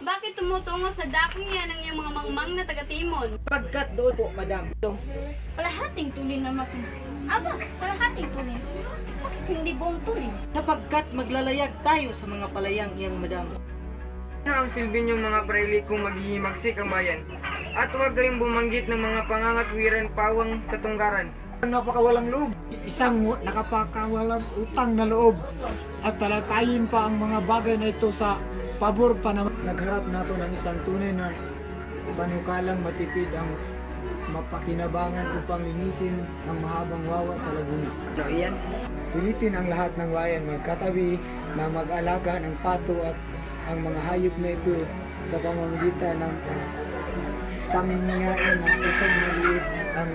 Bakit tumutungo sa daking yan ang iyong mga mangmang na taga-timon? Pagkat doon po, madam. Kalahating tulin na makin. Aba, kalahating tulin. Bakit hindi buong tulin? Sapagkat maglalayag tayo sa mga palayang iyang madam. Ano ang silbi niyong mga praili kung maghihimagsik ang bayan? At huwag kayong bumanggit ng mga pangangatwiran pawang katunggaran. Napakawalang loob, isang nakapakawalang utang na loob at talakayin pa ang mga bagay na ito sa pabor pa na nagharap nato ng isang tunay na panukalang matipid ang mapakinabangan upang linisin ang mahabang wawa sa Laguna. Ano iyan? Pilitin ang lahat ng bayan magkatabi na mag-alaga ng pato at ang mga hayop na ito sa pamamagitan ng pamingain ng susong maliit ang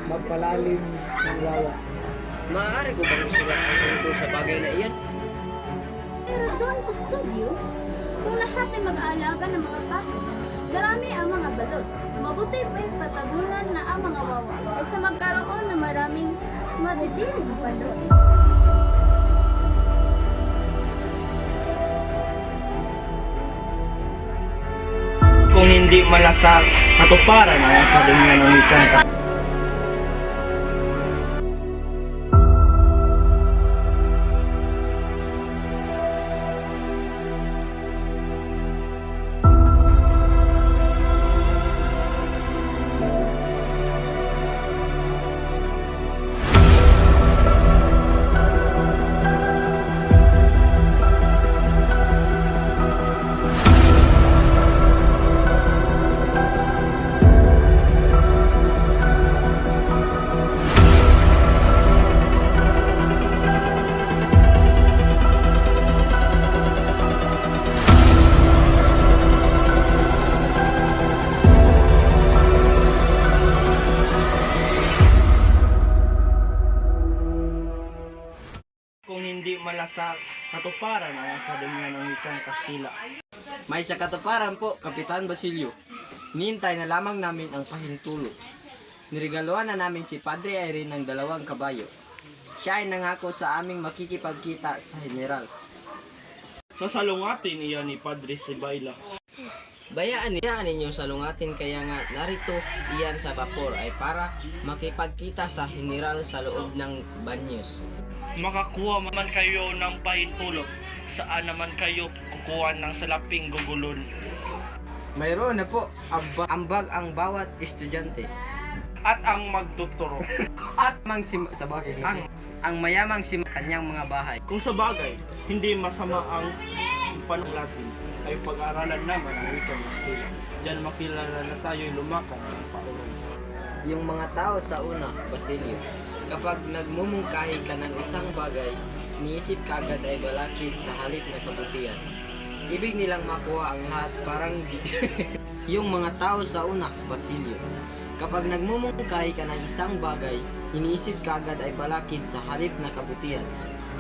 magpalalim ng wawa. Maaari ko bang isulat ang tungkol sa bagay na iyan? Pero doon po studio, kung lahat ay mag-aalaga ng mga pato, darami ang mga balot. Mabuti pa patabunan na ang mga wawa kaysa magkaroon ng maraming madidilig balot. Kung hindi malasak katuparan ang sa dunya ng wikang kung hindi malasak katuparan ang sa dunya ng wikang Kastila. May sa katuparan po, Kapitan Basilio. Nihintay na lamang namin ang pahintulot. Niregaluhan na namin si Padre Irene ng 2 kabayo. Siya ay nangako sa aming makikipagkita sa General. Sasalungatin iyan ni Padre Sibayla. Bayaan ninyong salungatin kaya nga narito iyan sa vapor ay para makipagkita sa General sa loob ng banyos. Makakuha man kayo ng pahintulot, saan naman kayo kukuha ng salaping gugulon? Mayroon na po, ambag ang bawat estudyante. At ang magtuturo. At sa bagay, ang mayamang kanyang mga bahay. Kung sa bagay, hindi masama ang panulatin ay pag-aralan naman ang wikang Kastila. Diyan makilala na tayo'y lumakad ng pauron. Yung mga tao sa una, Basilio, kapag nagmumungkahi ka ng isang bagay, iniisip ka agad ay balakid sa halip na kabutihan. Ibig nilang makuha ang lahat parang yung mga tao sa una, Basilio, kapag nagmumungkahi ka ng isang bagay, iniisip ka agad ay balakid sa halip na kabutihan.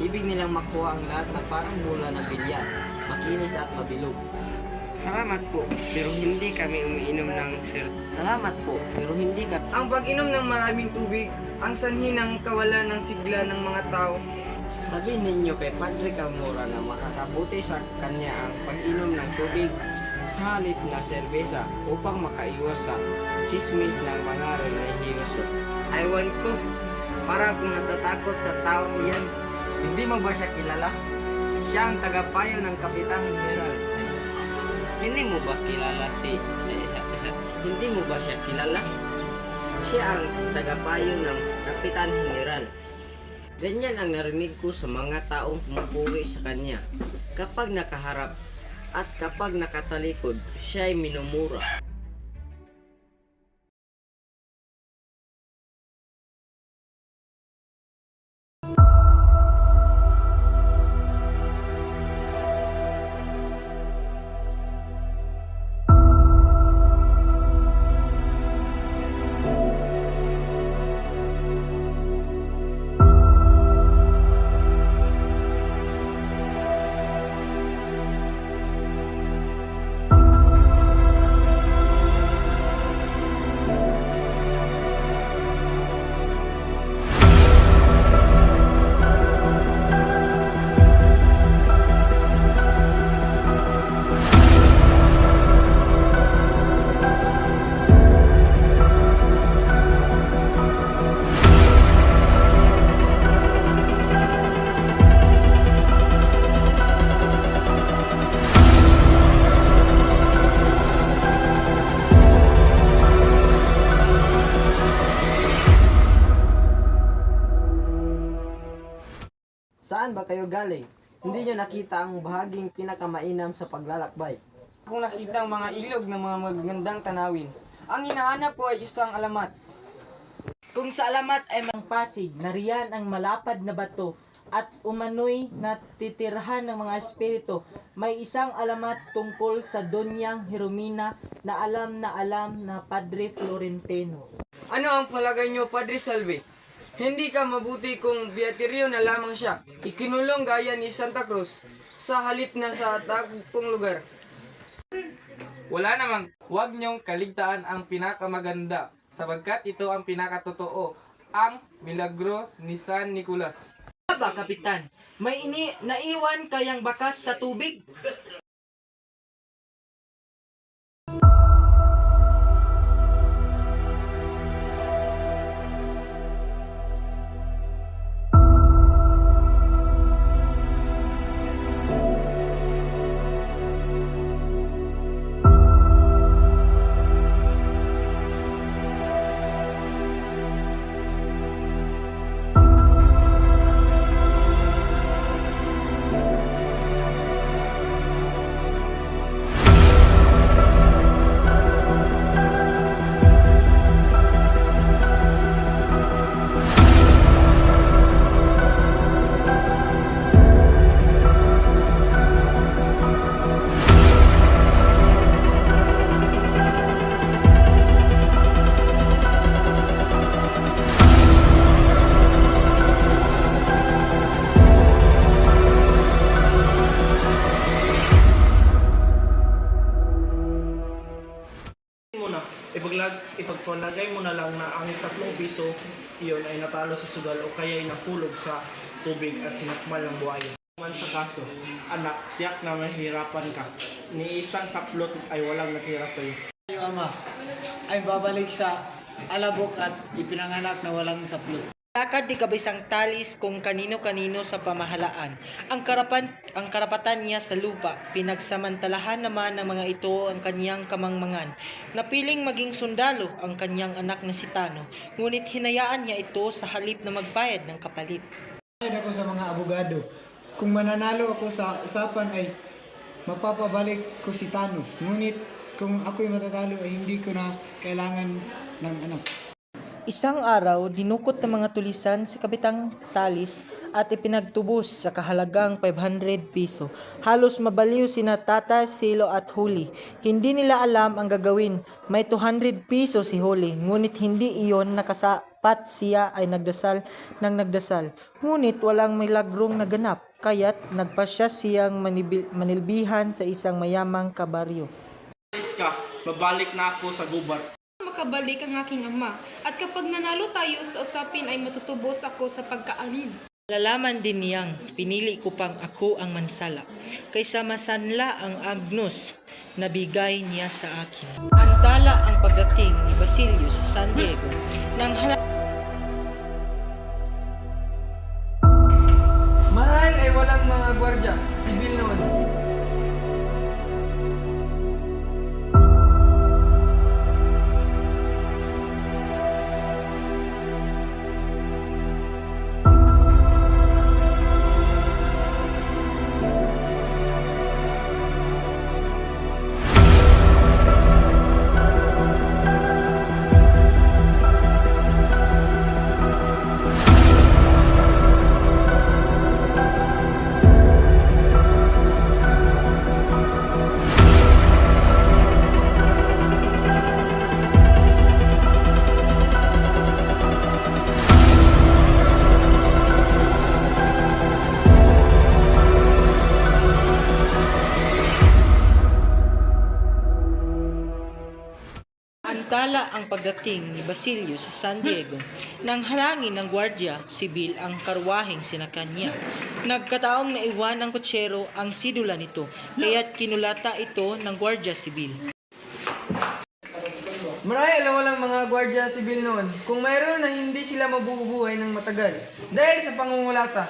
Ibig nilang makuha ang lahat na parang mula ng bilyar, makinis at mabilog. Salamat po, pero hindi kami umiinom ng Salamat po, pero hindi ka. Ang pag-inom ng maraming tubig, ang sanhi ng kawalan ng sigla ng mga tao. Sabihin ninyo kay Padre Camora na makakabuti sa kanya ang pag-inom ng tubig sa halip na serbesa upang makaiwas sa chismis ng mga relihiyoso. Aywan ko, para kung natatakot sa taong iyan, hindi mo ba siya kilala? Siya ang tagapayo ng Kapitan General. Hindi mo ba kilala Hindi mo ba siya kilala? Siya ang tagapayo ng Kapitan General. Ganyan ang narinig ko sa mga taong pumupuri sa kanya. Kapag nakaharap at kapag nakatalikod, siya ay minumura. Saan ba kayo galing? Hindi nyo nakita ang bahaging pinakamainam sa paglalakbay. Kung nakita ang mga ilog ng mga magagandang tanawin, ang hinahanap ko ay isang alamat. Kung sa alamat ay mang pasig, nariyan ang malapad na bato at umano'y natitirhan ng mga espiritu. May isang alamat tungkol sa Donyang Hermina na alam na Padre Florentino. Ano ang palagay nyo, Padre Salve? Hindi ka mabuti kung Beaterio na lamang siya, ikinulong gaya ni Santa Cruz, sa halip na sa tagpong lugar. Wala namang, huwag niyong kaligtaan ang pinakamaganda, sabagkat ito ang pinakatotoo, ang milagro ni San Nicolas. Ba, Kapitan? May naiwan kayang bakas sa tubig? Ipagpalagay mo na lang na ang 3 piso iyon ay natalo sa sugal o kaya ay napulog sa tubig at sinakmal ng buhaya. Man sa kaso, anak, tiyak na mahirapan ka. Ni isang saplot ay walang natira sa iyo. Yung ama ay babalik sa alabok at ipinanganak na walang saplot. Lakad di kabisang talis kung kanino-kanino sa pamahalaan. Ang karapatan niya sa lupa, pinagsamantalahan naman ng mga ito ang kanyang kamangmangan. Napiling maging sundalo ang kanyang anak na si Tano, ngunit hinayaan niya ito sa halip na magbayad ng kapalit. Ayun ako sa mga abogado. Kung mananalo ako sa usapan ay mapapabalik ko si Tano. Ngunit kung ako'y matatalo ay hindi ko na kailangan ng anak. Isang araw, dinukot ng mga tulisan si Kapitang Talis at ipinagtubos sa kahalagang 500 piso. Halos mabaliw sina Tata, Silo at Huli. Hindi nila alam ang gagawin. May 200 piso si Huli, ngunit hindi iyon nakasapat. Siya ay nagdasal ng nagdasal. Ngunit walang milagrong naganap, kaya't nagpasya siyang manilbihan sa isang mayamang kabaryo. Alis ka, babalik na ako sa gubat. Makabalik ang aking ama, at kapag nanalo tayo sa usapin ay matutubos ako sa pagkaalin. Lalaman din niyang pinili ko pang ako ang mansala, kaysa masanla ang agnos na bigay niya sa akin. Antala ang pagdating ni Basilio sa San Diego nang Marahil ay walang mga gwardya, sibil noon. Antala ang pagdating ni Basilio sa San Diego nang halangin ng gwardya sibil ang karwaheng sinakyan niya. Nagkataong naiwan ng kutsero ang sidula nito, kaya't kinulata ito ng gwardya sibil. Marahil ay walang mga gwardya sibil noon, kung mayroon na hindi sila mabubuhay ng matagal dahil sa pangungulata.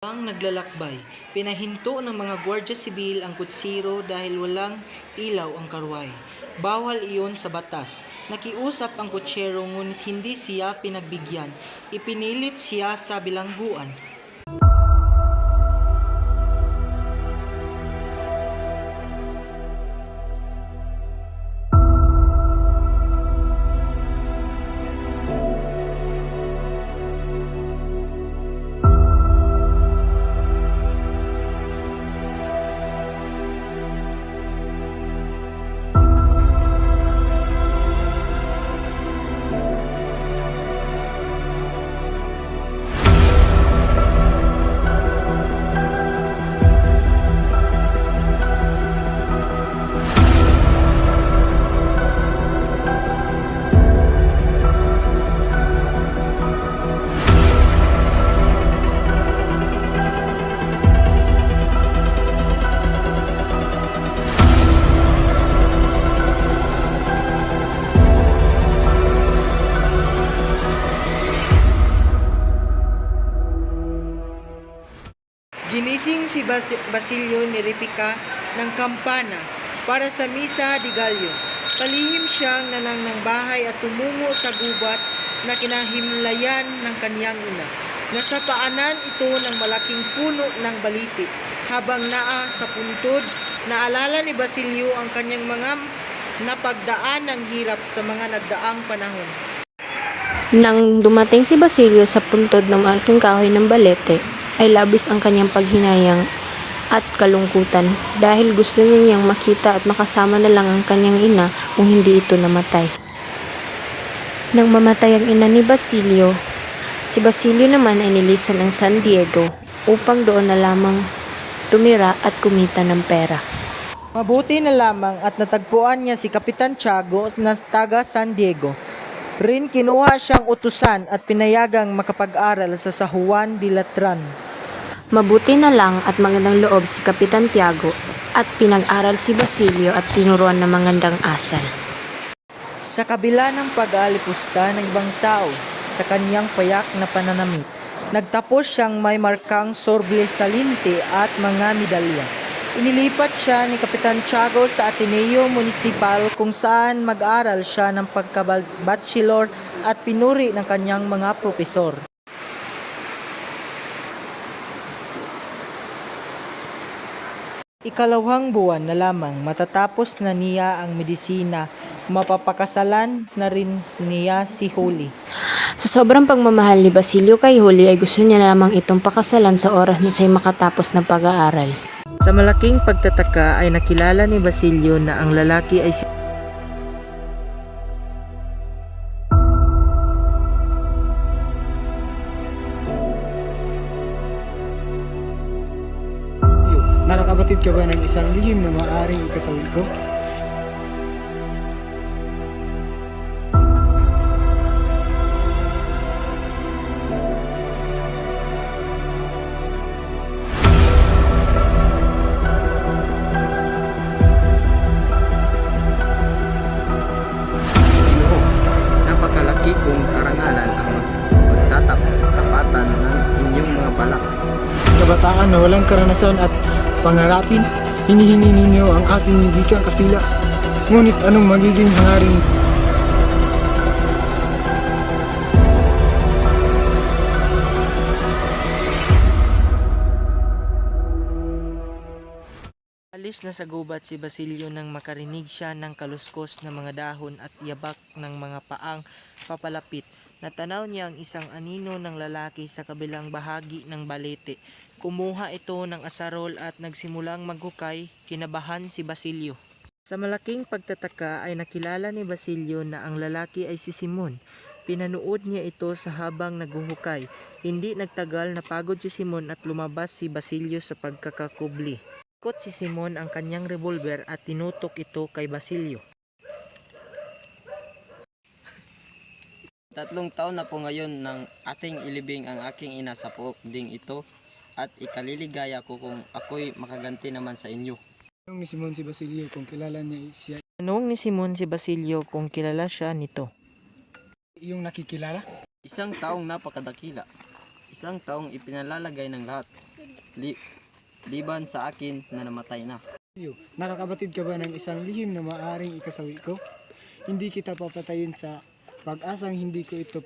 Ang naglalakbay, pinahinto ng mga gwardya sibil ang kutsiro dahil walang ilaw ang karwahe. Bawal iyon sa batas. Nakiusap ang kutsero ngunit hindi siya pinagbigyan. Ipinilit siya sa bilangguan. si Basilio niripika ng kampana para sa Misa de Gallo. Palihim siyang nanang bahay at tumungo sa gubat na kinahimlayan ng kaniyang ina. Nasa paanan ito ng malaking puno ng baliti. Habang naa sa puntod, naalala ni Basilio ang kanyang mga napagdaan ng hirap sa mga nagdaang panahon. Nang dumating si Basilio sa puntod ng malaking kahoy ng balete, ay labis ang kanyang paghinayang at kalungkutan dahil gusto niyang makita at makasama na lang ang kanyang ina kung hindi ito namatay. Nang mamatay ang ina ni Basilio, si Basilio naman ay nilisan ng San Diego upang doon na lamang tumira at kumita ng pera. Mabuti na lamang at natagpuan niya si Kapitan Tiago na taga San Diego. Rin kinuha siyang utusan at pinayagang makapag-aral sa San Juan de Latran. Mabuti na lang at magandang loob si Kapitan Tiago at pinag-aral si Basilio at tinuruan ng magandang asal. Sa kabila ng pag-aalipusta ng ibang tao sa kanyang payak na pananamit, nagtapos siyang may markang sobresalinte at mga medalya. Inilipat siya ni Kapitan Tiago sa Ateneo Municipal kung saan mag-aral siya ng pagka-bachelor at pinuri ng kanyang mga propesor. Ikalawang buwan na lamang matatapos na niya ang medisina, mapapakasalan na rin niya si Julie. Sa sobrang pagmamahal ni Basilio kay Julie ay gusto niya lamang itong pakasalan sa oras na siya'y makatapos ng pag-aaral. Sa malaking pagtataka ay nakilala ni Basilio na ang lalaki ay si Nakakabatid ka ba ng isang lihim na maaaring ikasawil ko? Ginoo, napakalaki kong karangalan ang magtatapatan ng inyong mga balak. Kabataan na walang karanasan at pangarapin, hinihingi ninyo ang ating wikang Kastila. Ngunit anong magiging hangarin? alis na sa gubat si Basilio nang makarinig siya ng kaluskos ng mga dahon at yabak ng mga paang papalapit. Natanaw niya ang isang anino ng lalaki sa kabilang bahagi ng balete. Kumuha ito ng asarol at nagsimulang maghukay. Kinabahan si Basilio. Sa malaking pagtataka ay nakilala ni Basilio na ang lalaki ay si Simon. Pinanood niya ito sa habang naghuhukay. Hindi nagtagal napagod si Simon at lumabas si Basilio sa pagkakakubli. Ikot si Simon ang kanyang revolver at tinutok ito kay Basilio. 3 taon na po ngayon nang ating ilibing ang aking ina sa puok ding ito at ikaliligaya ko kung ako'y makaganti naman sa inyo. Tanong ni Simon si Basilio kung kilala niya siya. Tanong ni Simon si Basilio kung kilala siya nito. Iyong nakikilala? Isang taong napakadakila, isang taong ipinalalagay ng lahat, liban sa akin na namatay na. Nakakabatid ka ba ng isang lihim na maaaring ikasawil ko? Hindi kita papatayin sa pag-asang hindi ko ito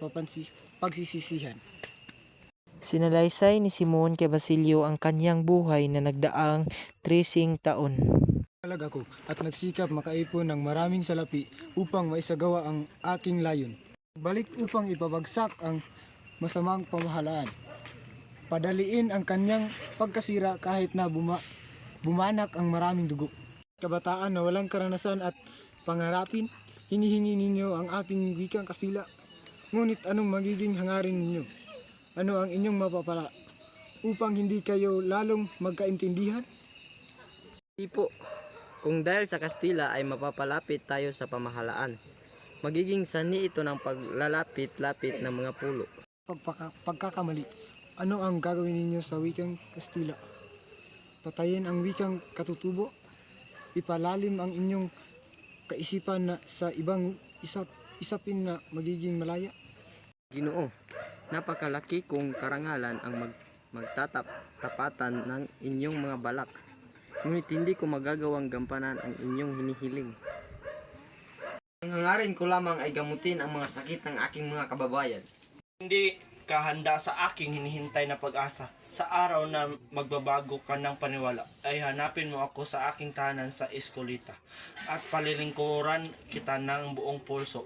pagsisisihan. Sinalaysay ni Simon kay Basilio ang kanyang buhay na nagdaang 13 taon. Talaga ko at nagsikap makaipon ng maraming salapi upang maisagawa ang aking layon. Balik upang ipabagsak ang masamang pamahalaan. Padaliin ang kanyang pagkasira kahit na bumanak ang maraming dugo. Kabataan na walang karanasan at pangarapin, hinihingi ninyo ang ating wikang Kastila. Ngunit anong magiging hangarin ninyo? Ano ang inyong mapapala upang hindi kayo lalong magkaintindihan? Hindi po, kung dahil sa Kastila ay mapapalapit tayo sa pamahalaan, magiging sani ito ng paglalapit-lapit ng mga pulo. Pagkakamali. Ano ang gagawin ninyo sa wikang Kastila? Patayin ang wikang katutubo? Ipalalim ang inyong kaisipan na sa ibang isapin na magiging malaya? Ginoo, napakalaki kong karangalan ang magtatapatan ng inyong mga balak. Ngunit hindi ko magagawang gampanan ang inyong hinihiling. Ang hangarin ko lamang ay gamutin ang mga sakit ng aking mga kababayan. Hindi ka handa sa aking hinihintay na pag-asa. Sa araw na magbabago ka ng paniwala, ay hanapin mo ako sa aking tahanan sa Escolita at palilingkuran kita ng buong pulso.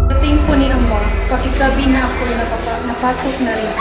Dating po ni Ama, pakisabi na ako napasok na rin.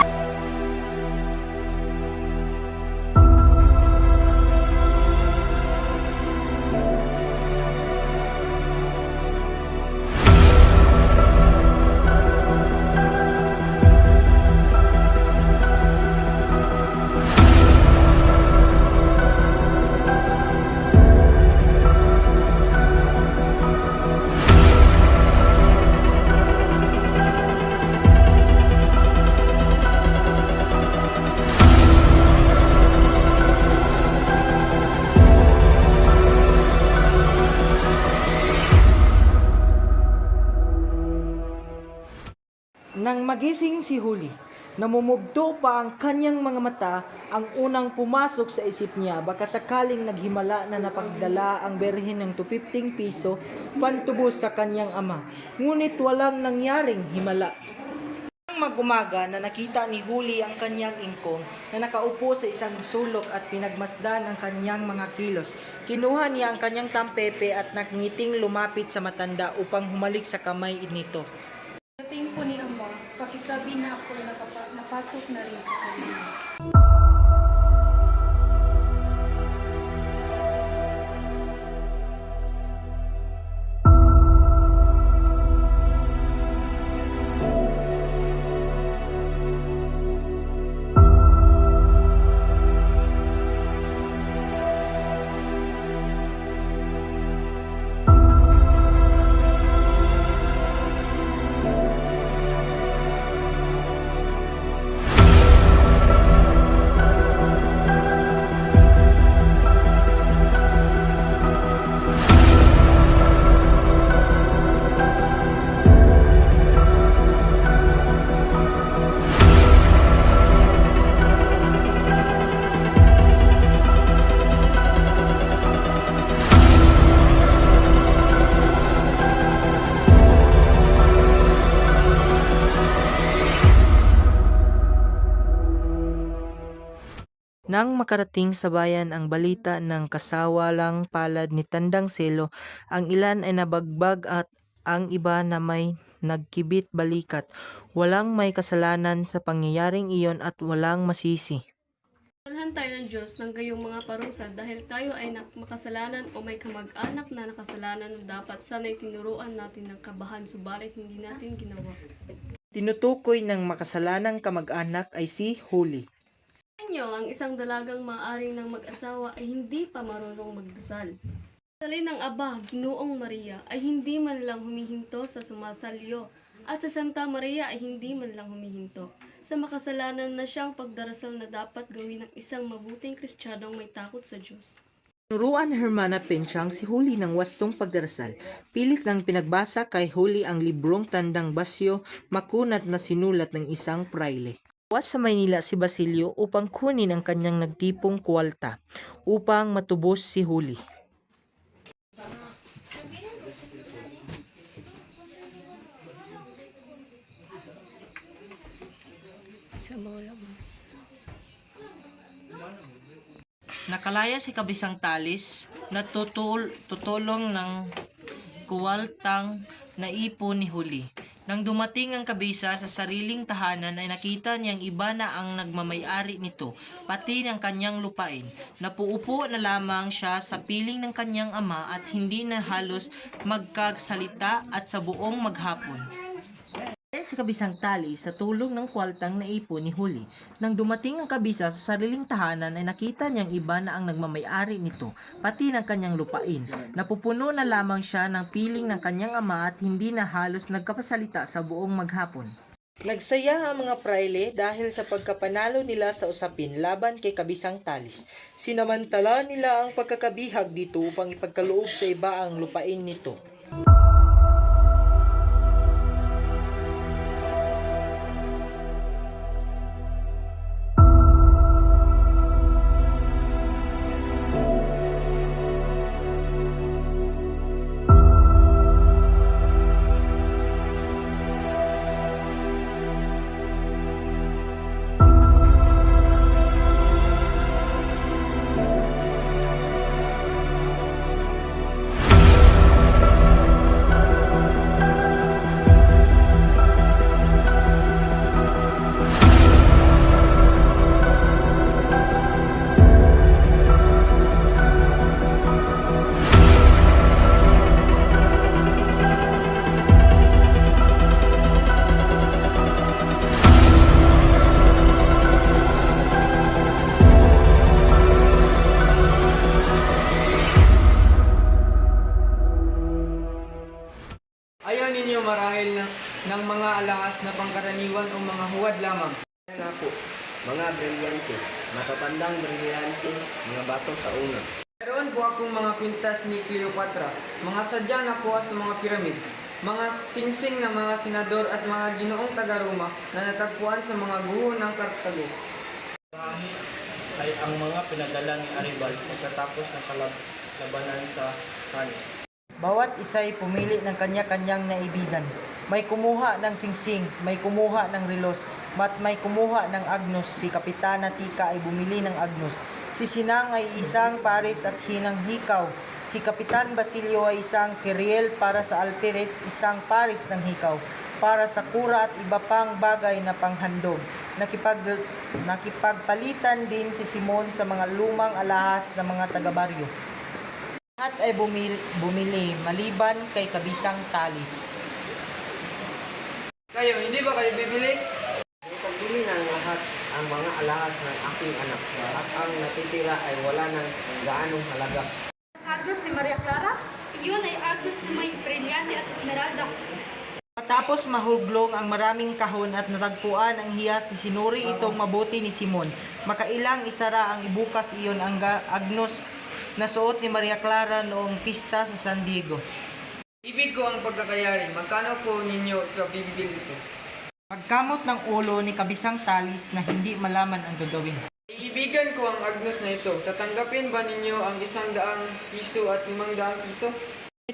Nang magising si Huli, namumugto pa ang kanyang mga mata. Ang unang pumasok sa isip niya, baka sakaling naghimala na napagdala ang berhen ng 250 piso pantubos sa kanyang ama. Ngunit walang nangyaring himala. Nang mag-umaga na nakita ni Huli ang kanyang ingkong na nakaupo sa isang sulok at pinagmasdan ang kanyang mga kilos. Kinuha niya ang kanyang tampepe at nagngiting lumapit sa matanda upang humalik sa kamay nito. Dating po ni Ama, pakisabi na ako napasok na rin sa kanya. Nang makarating sa bayan ang balita ng kasawalang palad ni Tandang Selo, ang ilan ay nabagbag at ang iba na may nagkibit balikat. Walang may kasalanan sa pangyayaring iyon at walang masisi. Dalhan tayo ng Diyos ng gayong mga parusa dahil tayo ay makasalanan o may kamag-anak na nakasalanan na dapat sana'y tinuruan natin ng kabahan subalit hindi natin ginawa. Tinutukoy ng makasalanang kamag-anak ay si Huli. Inyo, ang isang dalagang maaring ng mag-asawa ay hindi pa marunong magdasal. Salin ng Aba, Ginoong Maria, ay hindi man lang humihinto sa sumasalyo at sa Santa Maria ay hindi man lang humihinto sa makasalanan na siyang pagdarasal na dapat gawin ng isang mabuting Kristiyanong may takot sa Diyos. Tinuruan Hermana Pensyang si Huli ng wastong pagdarasal. Pilit ng pinagbasa kay Huli ang librong Tandang Basyo, makunat na sinulat ng isang praile. Uwas sa Maynila si Basilio upang kunin ang kanyang nagtipong kwalta upang matubos si Huli. Nakalaya si Kabisang Talis na tutulong ng kuwaltang naipon ni Huli. Nang dumating ang kabisa sa sariling tahanan ay nakita niyang iba na ang nagmamayari nito, pati ng kanyang lupain. Napuupo na lamang siya sa piling ng kanyang ama at hindi na halos magkagsalita at sa buong maghapon. Si Kabisang Talis sa tulong ng kwaltang naipon ni Huli. Nang dumating ang kabisa sa sariling tahanan ay nakita niyang iba na ang nagmamayari nito, pati ng kanyang lupain. Napupuno na lamang siya ng piling ng kanyang ama at hindi na halos nagkapasalita sa buong maghapon. Nagsaya ang mga praile dahil sa pagkapanalo nila sa usapin laban kay Kabisang Talis. Sinamantala nila ang pagkakabihag dito upang ipagkaloob sa iba ang lupain nito. Ayaw ninyo marahil ng mga alahas na pangkaraniwan o mga huwad lamang. Nga po, mga brilyante, matatandang brilyante, mga bato sa una. Meron po akong mga kwintas ni Cleopatra, mga sadyang nakuha sa mga piramid, mga singsing na mga senador at mga ginoong taga-Roma na natagpuan sa mga guho ng Kartago. Ay ang mga pinadala ni Aribal pagkatapos ng labanan sa Canis. Bawat isa'y pumili ng kanya-kanyang naibigan. May kumuha ng singsing, may kumuha ng relos, at may kumuha ng agnos. Si Kapitana Tika ay bumili ng agnos. Si Sinang ay isang pares at hinang hikaw. Si Kapitan Basilio ay isang kiriel para sa alperes, isang pares ng hikaw. Para sa kura at iba pang bagay na panghandog. Nakipagpalitan din si Simon sa mga lumang alahas ng mga taga-baryo. Lahat ay bumili maliban kay Kabisang Talis. Kayo, hindi ba kayo bibili? Pagbili ng lahat ang mga alahas ng aking anak at ang natitira ay wala ng gaanong halaga. Agnos ni Maria Clara? Iyon ay Agnos na may brilyante at esmeralda. Matapos mahuglong ang maraming kahon at natagpuan ang hiyas ni sinuri itong mabuti ni Simon. Makailang isara ang ibukas iyon ang agnos na suot ni Maria Clara noong pista sa San Diego. Ibig ko ang pagkakayari. Magkano po ninyo bibili ito? Pagkamot ng ulo ni Kabisang Talis na hindi malaman ang gagawin. Iibigan ko ang agnos na ito. Tatanggapin ba ninyo ang 100 piso at 500 piso?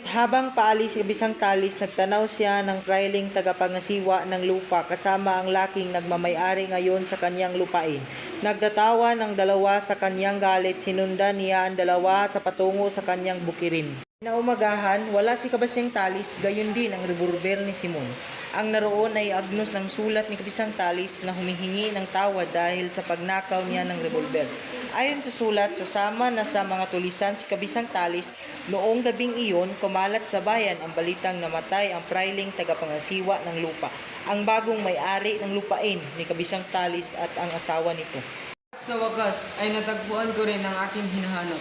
Habang paalis si Kabisang Talis, nagtanaw siya ng prailing tagapangasiwa ng lupa kasama ang laking nagmamayari ngayon sa kanyang lupain. Nagdatawa ng dalawa sa kanyang galit, sinundan niya ang dalawa sa patungo sa kanyang bukirin. Naumagahan, wala si Kabisang Talis, gayon din ang revolver ni Simon. Ang naroon ay agnos ng sulat ni Kabisang Talis na humihingi ng tawad dahil sa pagnakaw niya ng revolver. Ayon sa sulat, sasama na sa mga tulisan si Kabisang Talis. Noong gabing iyon, kumalat sa bayan ang balitang namatay ang prailing tagapangasiwa ng lupa, ang bagong may-ari ng lupain ni Kabisang Talis at ang asawa nito. Sa wakas ay natagpuan ko rin ang aking hinahanap.